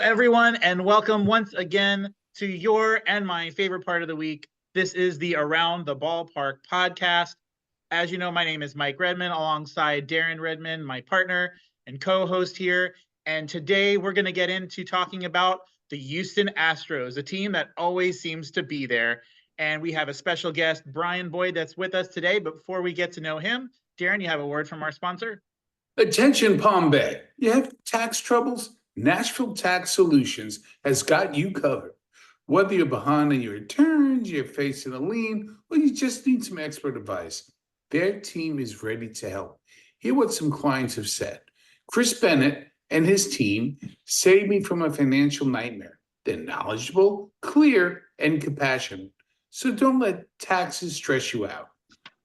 everyone, and welcome once again to your and my favorite part of the week. This is the Around the Ballpark podcast. As you know, my name is Mike Redmond, alongside Darren Redmond, my partner and co-host here. And today we're going to get into talking about the Houston Astros, a team that always seems to be there. And we have a special guest, Brian Boyd, that's with us today. But before we get to know him, Darren, you have a word from our sponsor? Attention, Palm Bay. You have tax troubles? Nashville Tax Solutions has got you covered. Whether you're behind on your returns, you're facing a lien, or you just need some expert advice, their team is ready to help. Hear what some clients have said. Chris Bennett and his team saved me from a financial nightmare. They're knowledgeable, clear, and compassionate. So don't let taxes stress you out.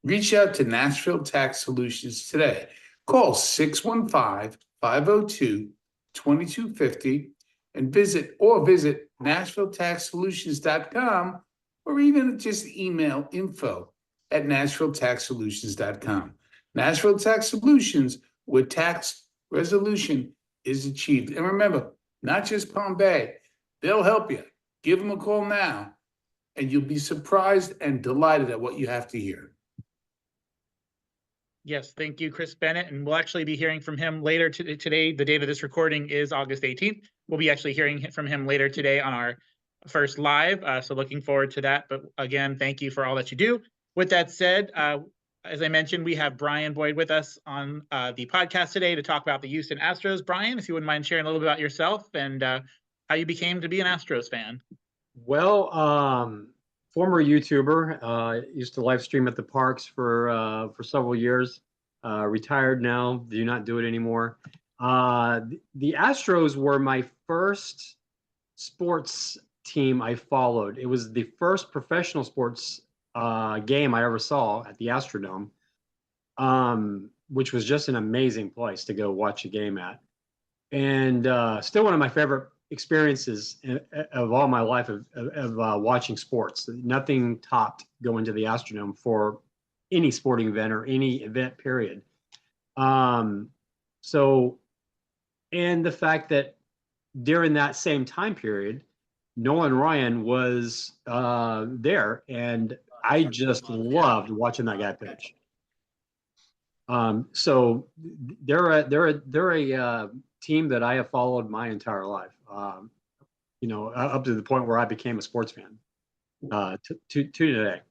Reach out to Nashville Tax Solutions today. Call 615-502-2250 and visit NashvilleTaxSolutions.com, or even just email info@NashvilleTaxSolutions.com. Nashville Tax Solutions, where tax resolution is achieved. And remember, not just Palm Bay, they'll help you. Give them a call now, and you'll be surprised and delighted at what you have to hear. Yes, thank you, Chris Bennett. And we'll actually be hearing from him later today. The date of this recording is August 18th. We'll be actually hearing from him later today on our first live. So looking forward to that. But again, thank you for all that you do. With that said, as I mentioned, we have Brian Boyd with us on the podcast today to talk about the Houston Astros. Brian, if you wouldn't mind sharing a little bit about yourself and how you became to be an Astros fan. Well, former YouTuber, used to live stream at the parks for several years. Retired now, do not do it anymore. The Astros were my first sports team I followed. It was the first professional sports game I ever saw at the Astrodome, which was just an amazing place to go watch a game at. And still one of my favorite experiences of all my life of watching sports. Nothing topped going to the Astrodome for any sporting event or any event, period. So, and the fact that during that same time period, Nolan Ryan was there, and I just loved watching that guy pitch. So they're a team that I have followed my entire life. Up to the point where I became a sports fan to today.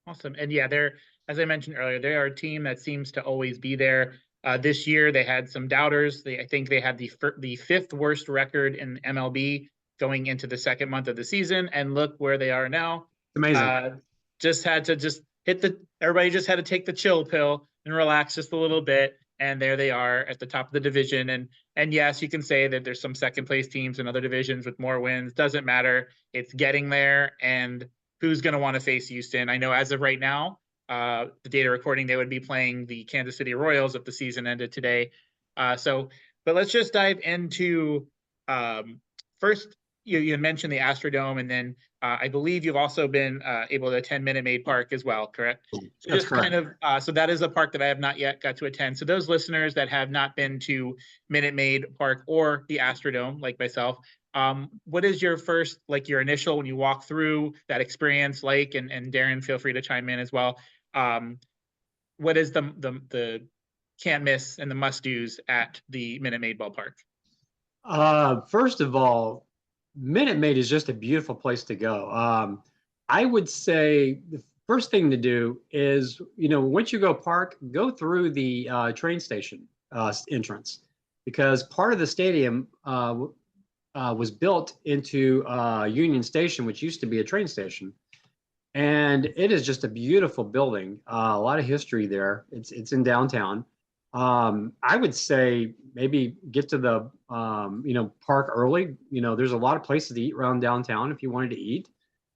Awesome. And yeah, as I mentioned earlier, they are a team that seems to always be there. This year, they had some doubters. I think they had the fifth worst record in MLB going into the second month of the season. And look where they are now. Amazing. Everybody just had to take the chill pill and relax just a little bit. And there they are at the top of the division. And yes, you can say that there's some second place teams in other divisions with more wins. Doesn't matter. It's getting there. And who's going to want to face Houston? I know as of right now, the data recording, they would be playing the Kansas City Royals if the season ended today. But let's just dive into first. You had mentioned the Astrodome, and then I believe you've also been able to attend Minute Maid Park as well, correct? So That's correct. So that is a park that I have not yet got to attend. So those listeners that have not been to Minute Maid Park or the Astrodome, like myself, what is your first, like your initial when you walk through that experience like? And Darren, feel free to chime in as well. What is the can't miss and the must do's at the Minute Maid ballpark? First of all, Minute Maid is just a beautiful place to go. I would say the first thing to do is, once you go park, go through the train station entrance, because part of the stadium was built into Union Station, which used to be a train station. And it is just a beautiful building, a lot of history there. It's in downtown. I would say maybe get to the park early. There's a lot of places to eat around downtown if you wanted to eat.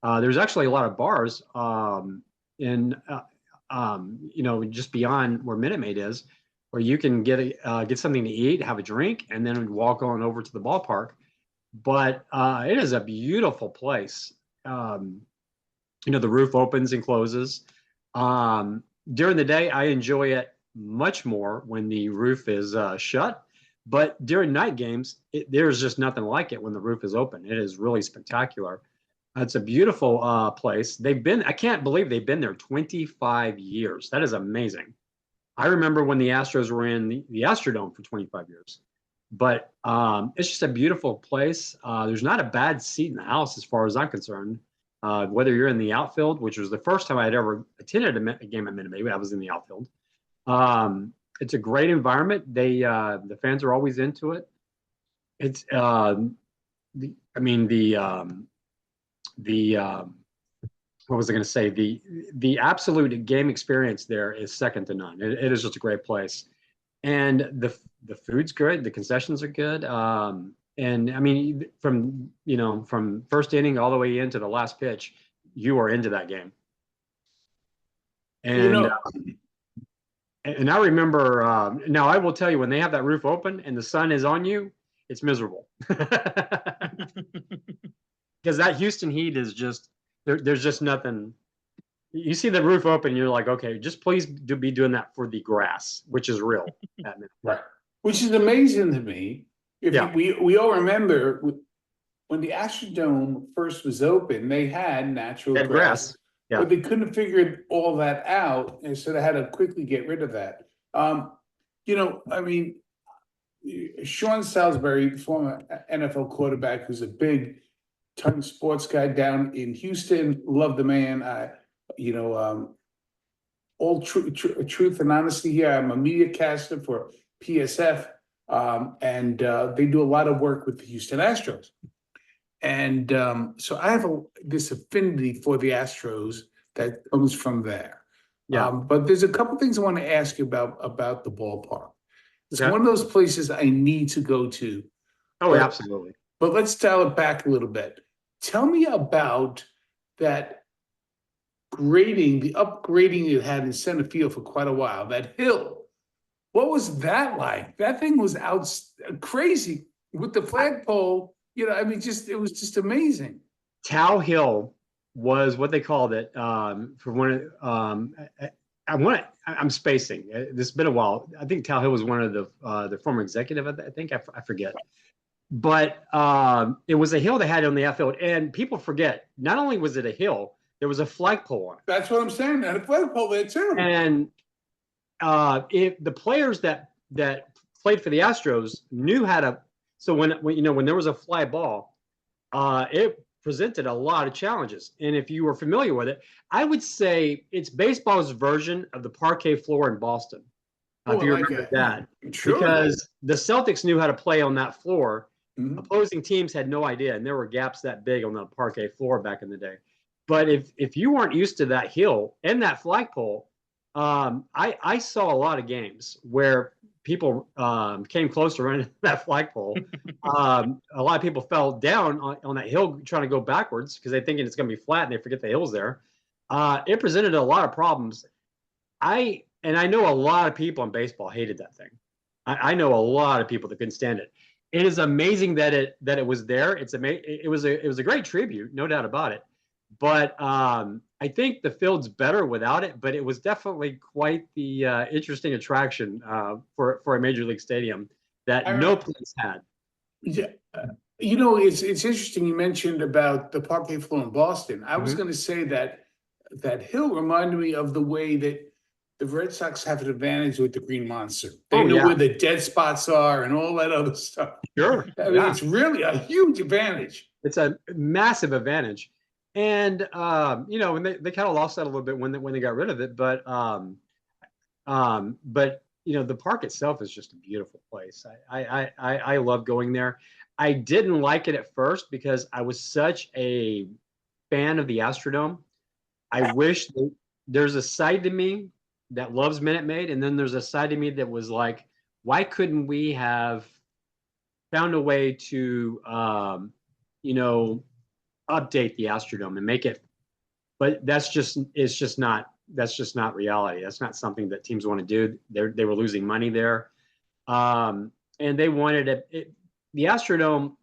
There's actually a lot of bars just beyond where Minute Maid is, where you can get something to eat, have a drink, and then walk on over to the ballpark. But it is a beautiful place. The roof opens and closes. During the day, I enjoy it much more when the roof is shut. But during night games, there's just nothing like it when the roof is open. It is really spectacular. It's a beautiful place. I can't believe they've been there 25 years. That is amazing. I remember when the Astros were in the Astrodome for 25 years. But it's just a beautiful place. There's not a bad seat in the house as far as I'm concerned. Whether you're in the outfield, which was the first time I'd ever attended a game at Minute Maid, I was in the outfield. It's a great environment. The fans are always into it. It's what was I going to say? The absolute game experience there is second to none. It is just a great place, and the food's good. The concessions are good. And I mean, from first inning all the way into the last pitch, you are into that game. And and I remember. Now I will tell you, when they have that roof open and the sun is on you, it's miserable. Because that Houston heat is just there's just nothing. You see the roof open, you're like, okay, just please be doing that for the grass, which is real. Right. Which is amazing to me. We all remember when the Astrodome first was open, they had natural grass. Yeah. But they couldn't figure all that out, and so they had to quickly get rid of that. I mean, Sean Salisbury, former NFL quarterback, who's a big time sports guy down in Houston, love the man. All truth and honesty here. I'm a media caster for PSF, and they do a lot of work with the Houston Astros. And so I have this affinity for the Astros that comes from there. Yeah. But there's a couple things I want to ask you about the ballpark. It's Okay. one of those places I need to go to. Oh, absolutely. But let's dial it back a little bit. Tell me about that the upgrading you had in center field for quite a while, that hill. What was that like? That thing was crazy with the flagpole. It was just amazing. Tao Hill was what they called it for one. I'm spacing. This has been a while. I think Tao Hill was one of the former executive. I think I forget. But it was a hill they had on the outfield, and people forget. Not only was it a hill, there was a flagpole on it. That's what I'm saying. And a flagpole there too. And if the players that played for the Astros knew how to, so when there was a fly ball, it presented a lot of challenges. And if you were familiar with it, I would say it's baseball's version of the parquet floor in Boston. If you remember that. Sure. Because the Celtics knew how to play on that floor. Mm-hmm. Opposing teams had no idea, and there were gaps that big on the parquet floor back in the day. But if you weren't used to that hill and that flagpole, I saw a lot of games where people came close to running that flagpole. A lot of people fell down on that hill trying to go backwards because they're thinking it's going to be flat and they forget the hill's there. It presented a lot of problems. I know a lot of people in baseball hated that thing. I know a lot of people that couldn't stand it. It is amazing that it was there. It was a great tribute, no doubt about it. But I think the field's better without it. But it was definitely quite the interesting attraction for a major league stadium that no place had. Yeah, it's interesting you mentioned about the parquet floor in Boston. I was Mhm. going to say that hill reminded me of the way that the Red Sox have an advantage with the Green Monster. They know where the dead spots are and all that other stuff. Sure. I mean, it's really a huge advantage. It's a massive advantage. And when they kind of lost that a little bit when they got rid of it, but the park itself is just a beautiful place. I love going there. I didn't like it at first because I was such a fan of the Astrodome. I wish there's a side to me that loves Minute Maid, and then there's a side to me that was like, why couldn't we have found a way to update the Astrodome and make it? But it's just not reality. That's not something that teams want to do. They were losing money there, and they wanted it. The Astrodome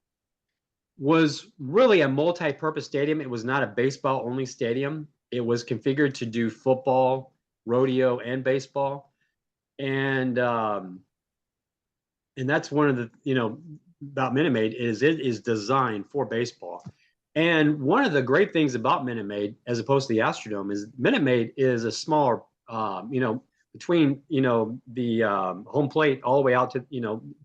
was really a multi-purpose stadium. It was not a baseball-only stadium. It was configured to do football, rodeo, and baseball. And and that's one of the, about Minute Maid is it is designed for baseball. And one of the great things about Minute Maid, as opposed to the Astrodome, is Minute Maid is a smaller, between, home plate all the way out to,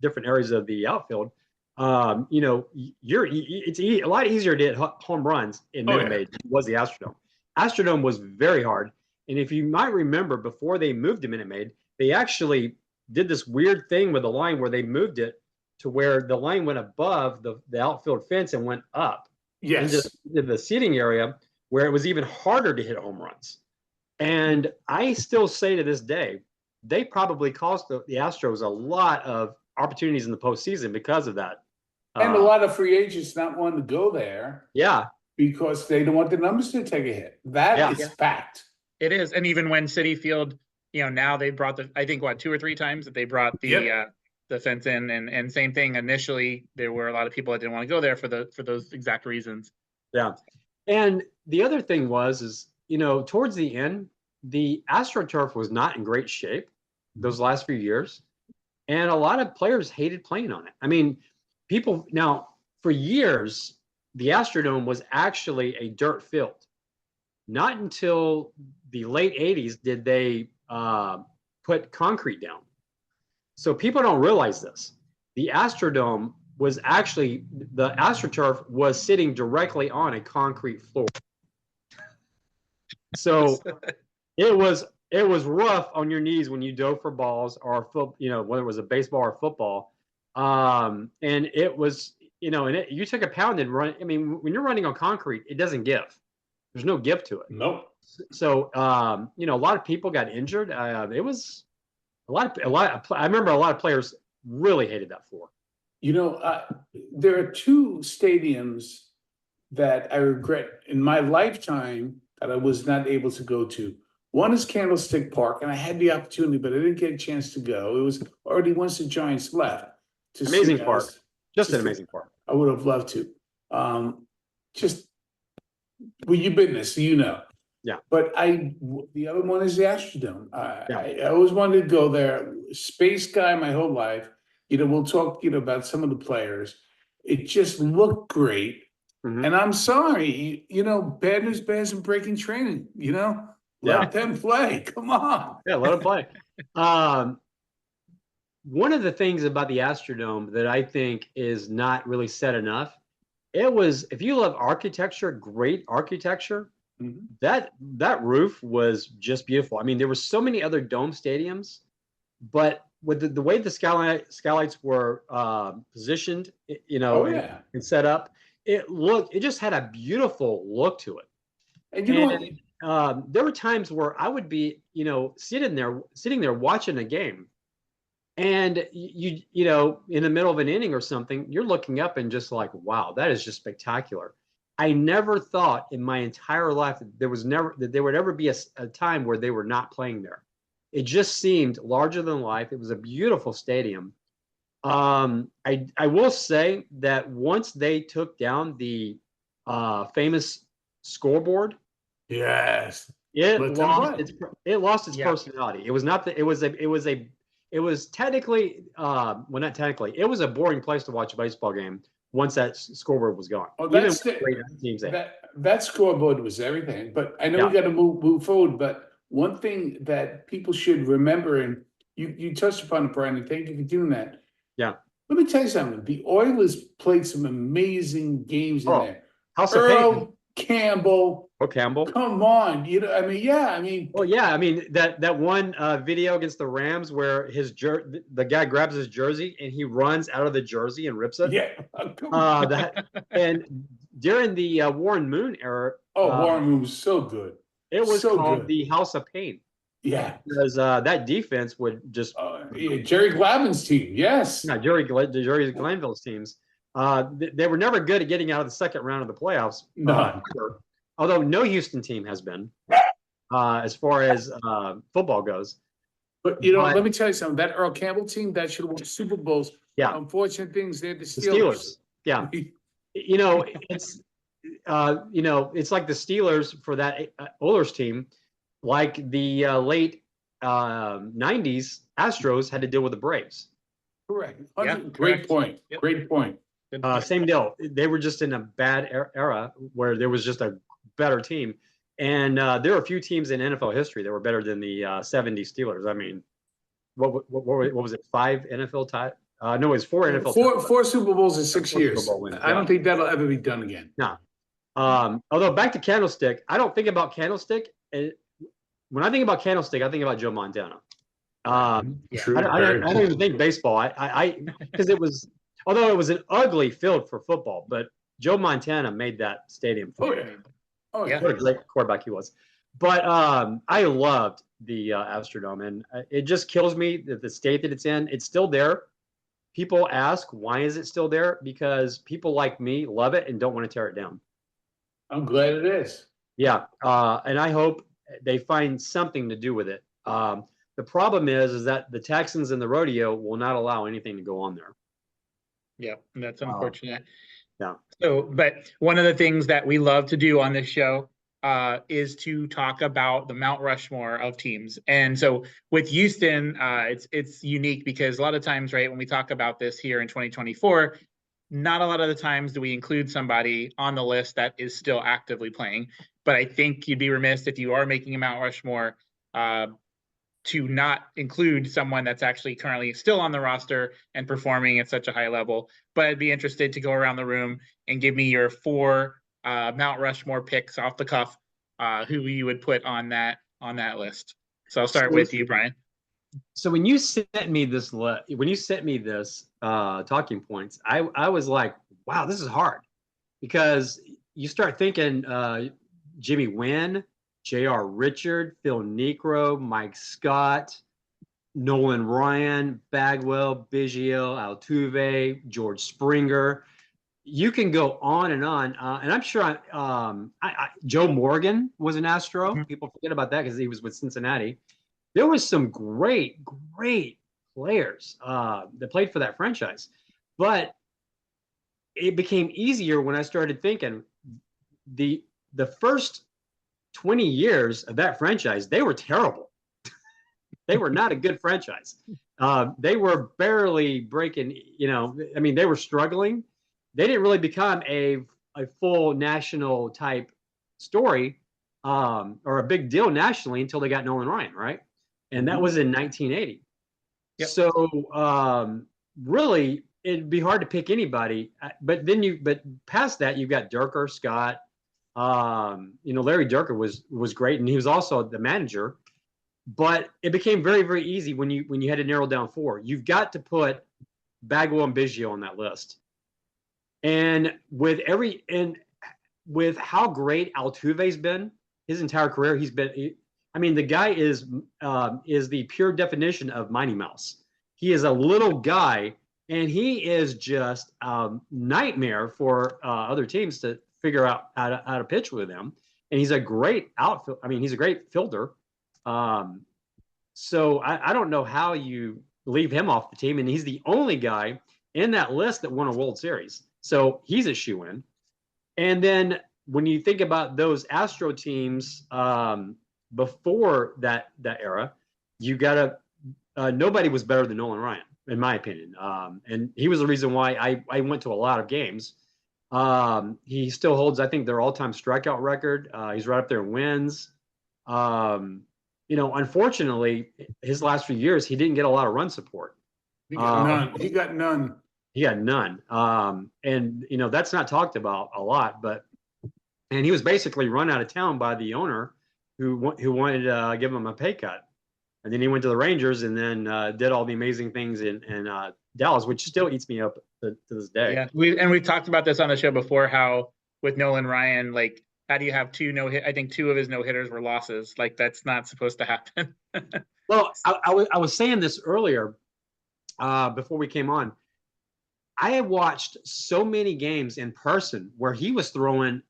different areas of the outfield. It's a lot easier to hit home runs in Minute Maid than it was the Astrodome. Astrodome was very hard. And if you might remember, before they moved to Minute Maid, they actually did this weird thing with the line where they moved it to where the line went above the outfield fence and went up into the seating area, where it was even harder to hit home runs. And I still say to this day, they probably cost the Astros a lot of opportunities in the postseason because of that. And a lot of free agents not wanting to go there. Yeah. Because they don't want the numbers to take a hit. That is fact. It is. And even when Citi Field, now they brought I think 2 or 3 times that they brought the fence in, and same thing. Initially, there were a lot of people that didn't want to go there for those exact reasons. Yeah. And the other thing is, towards the end, the AstroTurf was not in great shape those last few years. And a lot of players hated playing on it. I mean, for years, the Astrodome was actually a dirt field. Not until the late 80s did they put concrete down. So people don't realize this. The Astrodome was actually, the AstroTurf was sitting directly on a concrete floor. So it was rough on your knees when you dove for balls or whether it was a baseball or football. And it was, you took a pound and run. I mean, when you're running on concrete, it doesn't give. There's no give to it. Nope. So, a lot of people got injured. It was I remember a lot of players really hated that floor. There are 2 stadiums that I regret in my lifetime that I was not able to go to. One is Candlestick Park, and I had the opportunity, but I didn't get a chance to go. It was already once the Giants left. Amazing park. Just an amazing park. I would have loved to. You've been there, so Yeah. But the other one is the Astrodome. I always wanted to go there. Space guy my whole life. We'll talk, about some of the players. It just looked great. Mm-hmm. And I'm sorry, bad news bears and breaking training, let them play. Come on. Yeah, let them play. One of the things about the Astrodome that I think is not really said enough, if you love architecture, great architecture, that roof was just beautiful. I mean, there were so many other dome stadiums, but with the way the skylights were positioned, and set up, it just had a beautiful look to it. And there were times where I would be, sitting there watching a game, and you in the middle of an inning or something, you're looking up and just like, wow, that is just spectacular. I never thought in my entire life that there would ever be a time where they were not playing there. It just seemed larger than life. It was a beautiful stadium. I will say that once they took down the famous scoreboard, yes, it lost its personality. It was not that. It was technically, well, not technically. It was a boring place to watch a baseball game once that scoreboard was gone. Oh, that scoreboard was everything. But I know we got to move forward. But one thing that people should remember, and you touched upon it, Brian, and thank you for doing that. Yeah. Let me tell you something. The Oilers played some amazing games in there. House of Pain. Campbell. Oh, Campbell. Come on. Well, yeah. I mean, that one video against the Rams where the guy grabs his jersey and he runs out of the jersey and rips it. Yeah. And during the Warren Moon era. Warren Moon was so good. It was called the House of Pain. Yeah. Because that defense would just. Jerry Glavin's team. Yes. Yeah, Jerry Glanville's teams. They were never good at getting out of the second round of the playoffs. No. Although no Houston team has been, as far as football goes. But let me tell you something. That Earl Campbell team that should have won Super Bowls. Yeah. Unfortunate things. They're the Steelers. Yeah. It's like the Steelers for that Oilers team, like the late 90s Astros had to deal with the Braves. Correct. Yeah, Great correct. point. Yep. Great point. Good point. Same deal. They were just in a bad era where there was just a better team. And there are a few teams in NFL history that were better than the 70 Steelers. I mean, what was it? 5 NFL titles? No, it was 4 NFL titles. Four Super Bowls in 6 4 Super years. Bowl wins, I don't think that'll ever be done again. No. Although back to Candlestick, I don't think about Candlestick. When I think about Candlestick, I think about Joe Montana. True. I don't even think baseball. Because it was, although it was an ugly field for football, but Joe Montana made that stadium. Oh yeah. Oh yeah. What a great quarterback he was. But I loved the Astrodome, and it just kills me that the state that it's in. It's still there. People ask, why is it still there? Because people like me love it and don't want to tear it down. I'm glad it is. Yeah, and I hope they find something to do with it. The problem is that the Texans and the rodeo will not allow anything to go on there. Yeah, that's unfortunate. Yeah. So, but one of the things that we love to do on this show is to talk about the Mount Rushmore of teams. And so with Houston, it's unique because a lot of times, right, when we talk about this here in 2024, not a lot of the times do we include somebody on the list that is still actively playing. But I think you'd be remiss if you are making a Mount Rushmore to not include someone that's actually currently still on the roster and performing at such a high level. But I'd be interested to go around the room and give me your 4 Mount Rushmore picks off the cuff, who you would put on that list. So I'll start with you, Brian. So when you sent me this talking points, I was like, wow, this is hard, because you start thinking Jimmy Wynn, J.R. Richard, Phil Niekro, Mike Scott, Nolan Ryan, Bagwell, Biggio, Altuve, George Springer. You can go on, and I'm sure Joe Morgan was an Astro. Mm-hmm. People forget about that because he was with Cincinnati. There was some great players that played for that franchise, but it became easier when I started thinking the first 20 years of that franchise, they were terrible. They were not a good franchise. They were barely breaking, I mean, they were struggling. They didn't really become a full national type story or a big deal nationally until they got Nolan Ryan, right? And that was in 1980. Yep. So really, it'd be hard to pick anybody. But past that, you've got Durker, Scott. Larry Durker was great, and he was also the manager. But it became very, very easy when you had to narrow down 4. You've got to put Bagwell and Biggio on that list. And with how great Altuve's been his entire career, the guy is the pure definition of Mighty Mouse. He is a little guy, and he is just a nightmare for other teams to figure out how to pitch with him. And he's a great outfield. I mean, he's a great fielder. So I don't know how you leave him off the team. And he's the only guy in that list that won a World Series. So he's a shoo-in. And then when you think about those Astro teams before that era, you got nobody was better than Nolan Ryan, in my opinion. And he was the reason why I went to a lot of games. He still holds, I think, their all-time strikeout record. He's right up there in wins. Unfortunately, his last few years, he didn't get a lot of run support. He got none. He got none. And that's not talked about a lot, and he was basically run out of town by the owner who wanted to give him a pay cut. And then he went to the Rangers and then did all the amazing things in Dallas, which still eats me up to this day. Yeah, we've talked about this on the show before, how with Nolan Ryan, like, how do you have 2 no-hit? I think 2 of his no-hitters were losses. Like, that's not supposed to happen. Well, I was saying this earlier before we came on. I had watched so many games in person where he was doing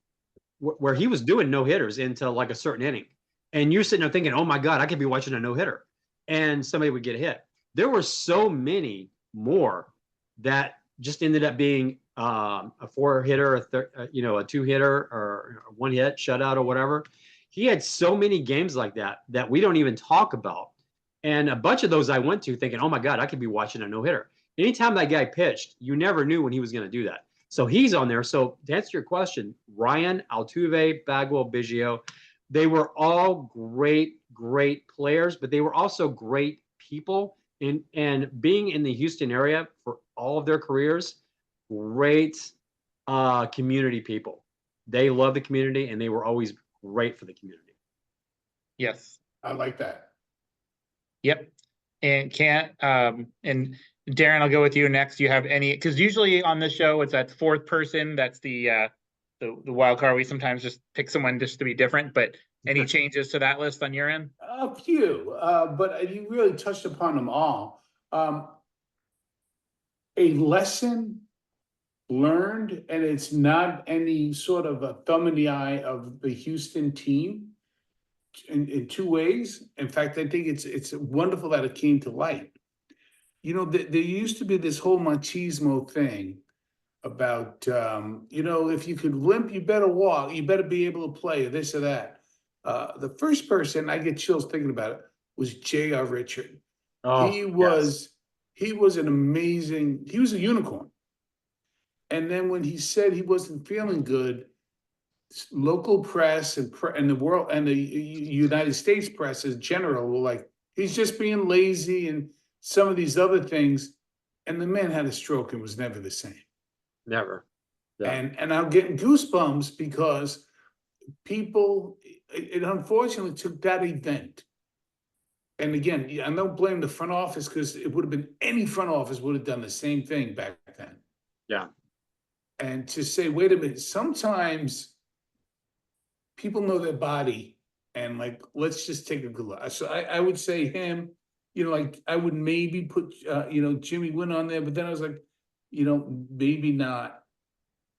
no-hitters into like a certain inning. And you're sitting there thinking, oh my God, I could be watching a no-hitter. And somebody would get hit. There were so many more that just ended up being a 4-hitter, a 2-hitter, or a 1-hit shutout or whatever. He had so many games like that we don't even talk about. And a bunch of those I went to thinking, oh my God, I could be watching a no-hitter. anytime that guy pitched, you never knew when he was going to do that. So he's on there. So to answer your question, Ryan, Altuve, Bagwell, Biggio, they were all great players, but they were also great people. And being in the Houston area for all of their careers, great community people. They love the community, and they were always great for the community. Yes. I like that. Yep. And and Darren, I'll go with you next. Do you have any, because usually on the show it's that fourth person that's the wild card. We sometimes just pick someone just to be different, but any changes to that list on your end? A few, but you really touched upon them all. A lesson learned, and it's not any sort of a thumb in the eye of the Houston team in two ways. In fact, I think it's wonderful that it came to light. You know, there used to be this whole machismo thing about, if you could limp, you better walk, you better be able to play, or this or that. The first person, I get chills thinking about it, was J.R. Richard. Oh, he was an amazing, he was a unicorn. And then when he said he wasn't feeling good, local press and the world and the United States press in general were like, he's just being lazy and some of these other things. And the man had a stroke and was never the same. Never. Yeah. And I'm getting goosebumps because people, it unfortunately took that event. And again, I don't blame the front office, because it would have been, any front office would have done the same thing back then. Yeah. And to say, wait a minute, sometimes people know their body, and like, let's just take a good look. So I would say him, like I would maybe put, Jimmy Wynn on there, but then I was like, maybe not.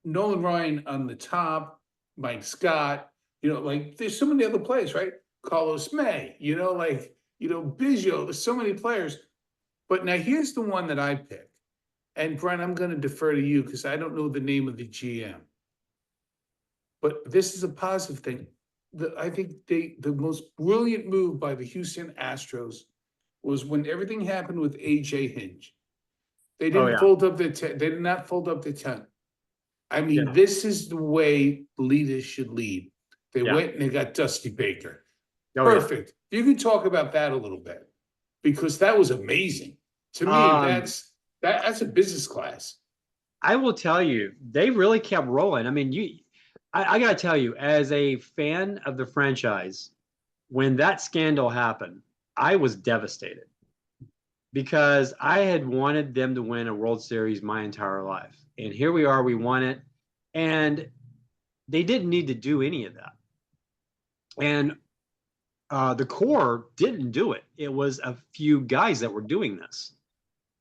Nolan Ryan on the top, Mike Scott, like there's so many other players, right? Carlos May, Biggio, there's so many players. But now here's the one that I pick. And Brian, I'm going to defer to you because I don't know the name of the GM. But this is a positive thing. I think the most brilliant move by the Houston Astros was when everything happened with AJ Hinch. They didn't fold up their tent. They did not fold up their tent. I mean, this is the way leaders should lead. They went and they got Dusty Baker. Perfect. You can talk about that a little bit, because that was amazing. To me, that's a business class. I will tell you, they really kept rolling. I mean, I got to tell you, as a fan of the franchise, when that scandal happened, I was devastated, because I had wanted them to win a World Series my entire life. And here we are, we won it. And they didn't need to do any of that. And the core didn't do it. It was a few guys that were doing this.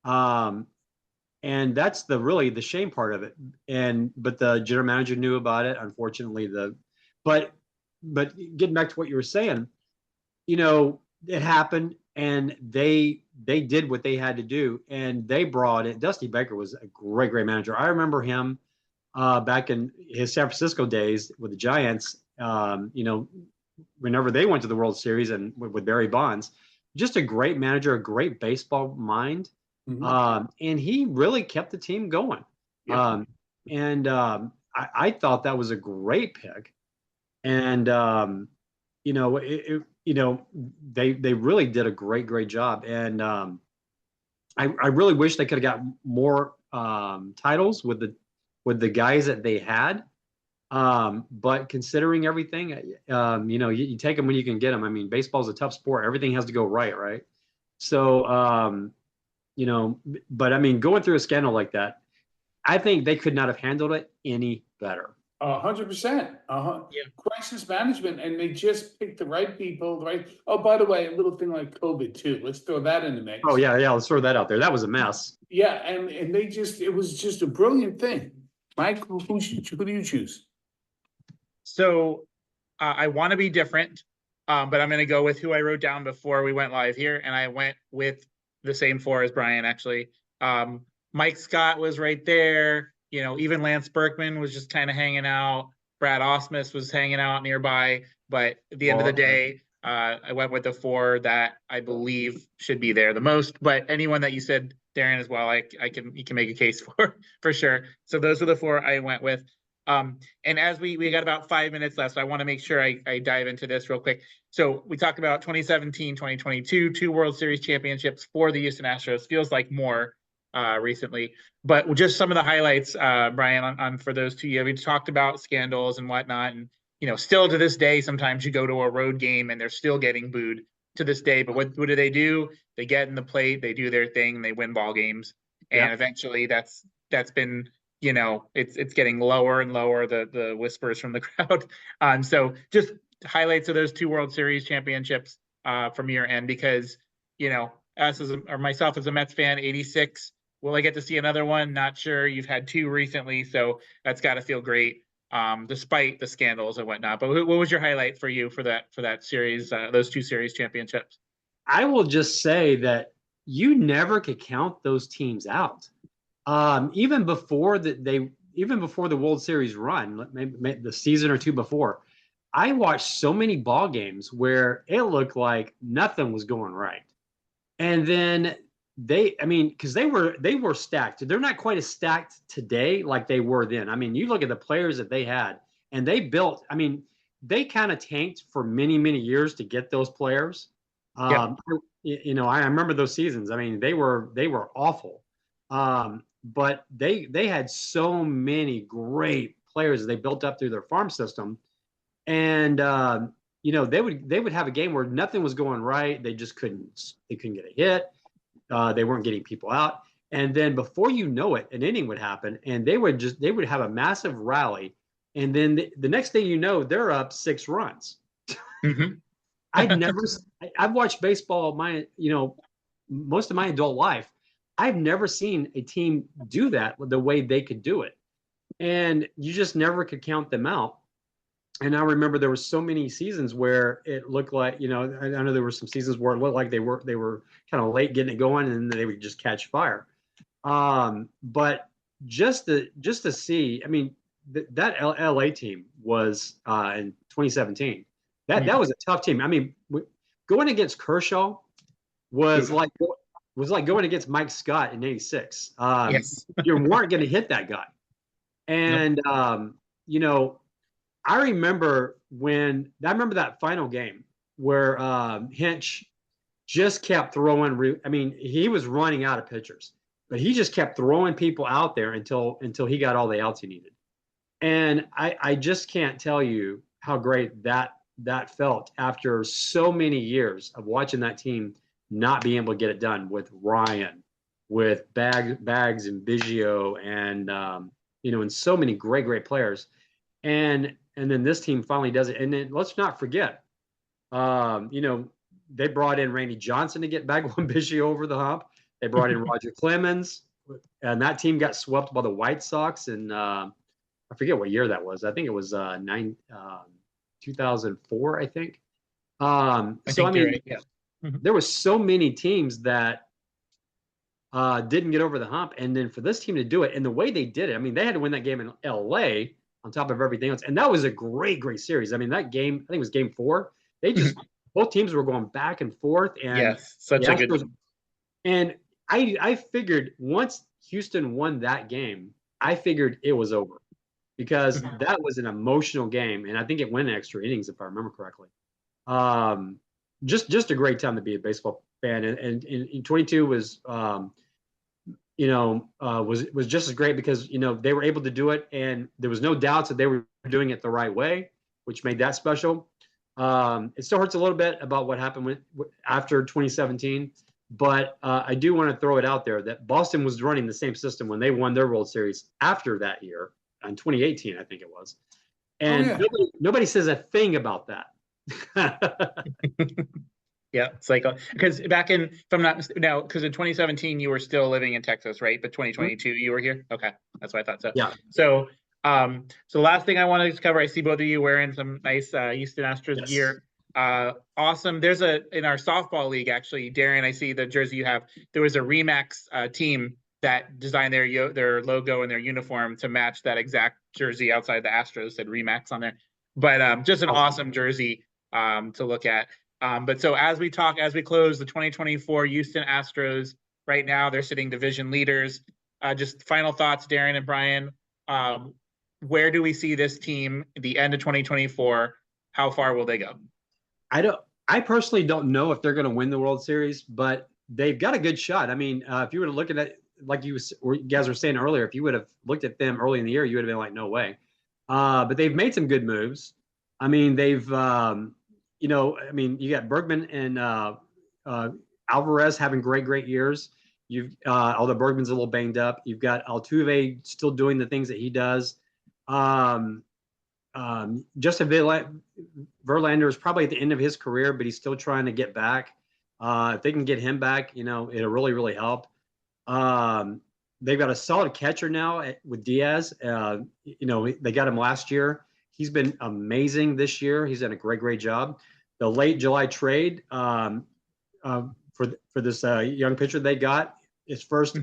And that's really the shame part of it. But the general manager knew about it. Unfortunately, but getting back to what you were saying, it happened, and they did what they had to do, and they brought it. Dusty Baker was a great manager. I remember him back in his San Francisco days with the Giants. Whenever they went to the World Series and with Barry Bonds, just a great manager, a great baseball mind. Mm-hmm. And he really kept the team going. Yep. I thought that was a great pick. And, they really did a great job. And I really wish they could have got more titles with the guys that they had. But considering everything, you take them when you can get them. I mean, baseball's a tough sport. Everything has to go right? So, but I mean, going through a scandal like that, I think they could not have handled it any better. 100%. Crisis management, and they just picked the right people, right? Oh, by the way, a little thing like COVID too. Let's throw that in the mix. Oh yeah, let's throw that out there. That was a mess. Yeah, and it was just a brilliant thing. Mike, who do you choose? So I want to be different, but I'm going to go with who I wrote down before we went live here, and I went with the same four as Brian, actually. Mike Scott was right there. Even Lance Berkman was just kind of hanging out. Brad Ausmus was hanging out nearby. But at the end of the day, I went with the 4 that I believe should be there the most, but anyone that you said, Darren, as well, you can make a case for sure. So those are the 4 I went with. And as we got about 5 minutes left, so I want to make sure I dive into this real quick. So we talked about 2017, 2022, 2 World Series championships for the Houston Astros. Feels like more recently, but just some of the highlights, Brian, on for those 2 years. We talked about scandals and whatnot, and still to this day, sometimes you go to a road game and they're still getting booed to this day. But what do? They get in the plate, they do their thing, and they win ball games. And eventually that's been, it's getting lower and lower, the whispers from the crowd. So just highlights of those 2 World Series championships from your end, because, myself as a Mets fan, 86, will I get to see another one? Not sure. You've had 2 recently, so that's got to feel great. Despite the scandals and whatnot. But what was your highlight for you for that series, those 2 series championships? I will just say that you never could count those teams out. Even before the World Series run, maybe the season or 2 before, I watched so many ball games where it looked like nothing was going right. And then because they were stacked. They're not quite as stacked today like they were then. I mean, you look at the players that they had, and they built. I mean, they kind of tanked for many, many years to get those players. I remember those seasons. I mean, they were awful. But they had so many great players that they built up through their farm system, and they would have a game where nothing was going right. They couldn't get a hit. They weren't getting people out. And then before you know it, an inning would happen and they would have a massive rally. And then the next thing you know, they're up 6 runs. Mm-hmm. I've watched baseball most of my adult life. I've never seen a team do that the way they could do it. And you just never could count them out. And I remember there were so many seasons where it looked like, I know there were some seasons where it looked like they were kind of late getting it going and then they would just catch fire. But just to see, I mean, that LA team was in 2017. That was a tough team. I mean, going against Kershaw was like going against Mike Scott in '86. Yes. You weren't going to hit that guy. And, I remember that final game where Hinch just kept throwing. I mean, he was running out of pitchers, but he just kept throwing people out there until he got all the outs he needed. And I just can't tell you how great that felt after so many years of watching that team not being able to get it done with Ryan, with Bags and Biggio, and and so many great players. And then this team finally does it. And then let's not forget, they brought in Randy Johnson to get Bagwell and Biggio over the hump. They brought in Roger Clemens, and that team got swept by the White Sox. And I forget what year that was. I think it was 2004, I think. Right. Yeah. There were so many teams that didn't get over the hump. And then for this team to do it, and the way they did it, I mean, they had to win that game in LA on top of everything else. And that was a great series. I mean, that game, I think it was game 4. They just, both teams were going back and forth. And yes, such a good. And I figured once Houston won that game, I figured it was over because that was an emotional game. And I think it went extra innings, if I remember correctly. Just a great time to be a baseball fan. And 22 was, was just as great because, they were able to do it and there was no doubts that they were doing it the right way, which made that special. It still hurts a little bit about what happened after 2017, but I do want to throw it out there that Boston was running the same system when they won their World Series after that year in 2018, I think it was. And nobody says a thing about that. Yeah, it's like because back in, if I'm not now, because in 2017 you were still living in Texas, right? But 2022 you were here. Okay, that's what I thought. So yeah. So so last thing I wanted to cover, I see both of you wearing some nice Houston Astros gear. Awesome. There's in our softball league actually, Darren. I see the jersey you have. There was a Remax team that designed their logo and their uniform to match that exact jersey outside the Astros, said Remax on there. But just an awesome jersey to look at. But so as we close the 2024 Houston Astros, right now they're sitting division leaders. Just final thoughts, Darren and Brian. Where do we see this team at the end of 2024? How far will they go? I personally don't know if they're going to win the World Series, but they've got a good shot. I mean, if you were to look at it, like you guys were saying earlier, if you would have looked at them early in the year, you would have been like, no way. But they've made some good moves. I mean, they've, you got Bergman and Alvarez having great years. Although Bergman's a little banged up, you've got Altuve still doing the things that he does. Justin Verlander is probably at the end of his career, but he's still trying to get back. If they can get him back, it'll really help. They've got a solid catcher now with Diaz. They got him last year. He's been amazing this year. He's done a great job. The late July trade for this young pitcher they got, his first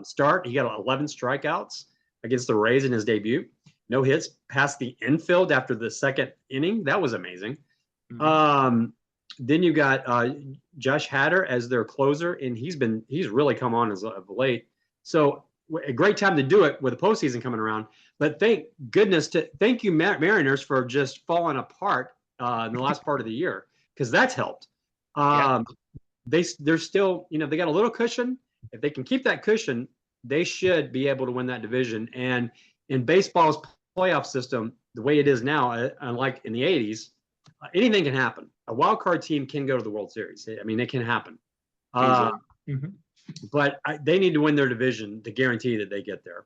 start, he got 11 strikeouts against the Rays in his debut. No hits past the infield after the second inning. That was amazing. Then you got Josh Hader as their closer, and he's really come on as of late. So a great time to do it with the postseason coming around. But thank you Mariners for just falling apart in the last part of the year, because that's helped. They're still, they got a little cushion. If they can keep that cushion, they should be able to win that division. And in baseball's playoff system, the way it is now, unlike in the 80s, anything can happen. A wild card team can go to the World Series. I mean, it can happen. But they need to win their division to guarantee that they get there.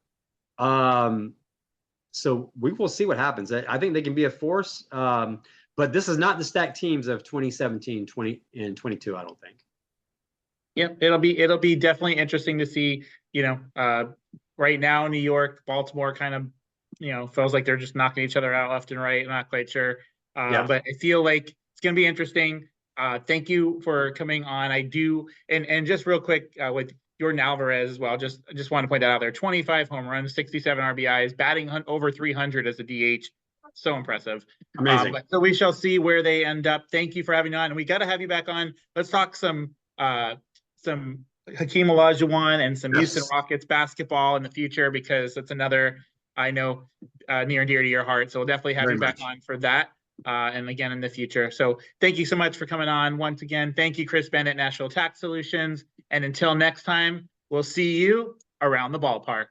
So we will see what happens. I think they can be a force, but this is not the stacked teams of 2017, 20, and 22, I don't think. Yeah, it'll be definitely interesting to see. Right now, New York, Baltimore kind of, feels like they're just knocking each other out left and right. I'm not quite sure. But I feel like it's going to be interesting. Thank you for coming on. I do. And just real quick with Jordan Alvarez as well, just want to point that out there. 25 home runs, 67 RBIs, batting over 300 as a DH. So impressive. Amazing. So we shall see where they end up. Thank you for having me on. And we got to have you back on. Let's talk some Hakeem Olajuwon and some Houston Rockets basketball in the future, because that's another, I know, near and dear to your heart. So we'll definitely have you back on for that. And again in the future. So thank you so much for coming on once again. Thank you, Chris Bennett, National Tax Solutions. And until next time, we'll see you around the ballpark.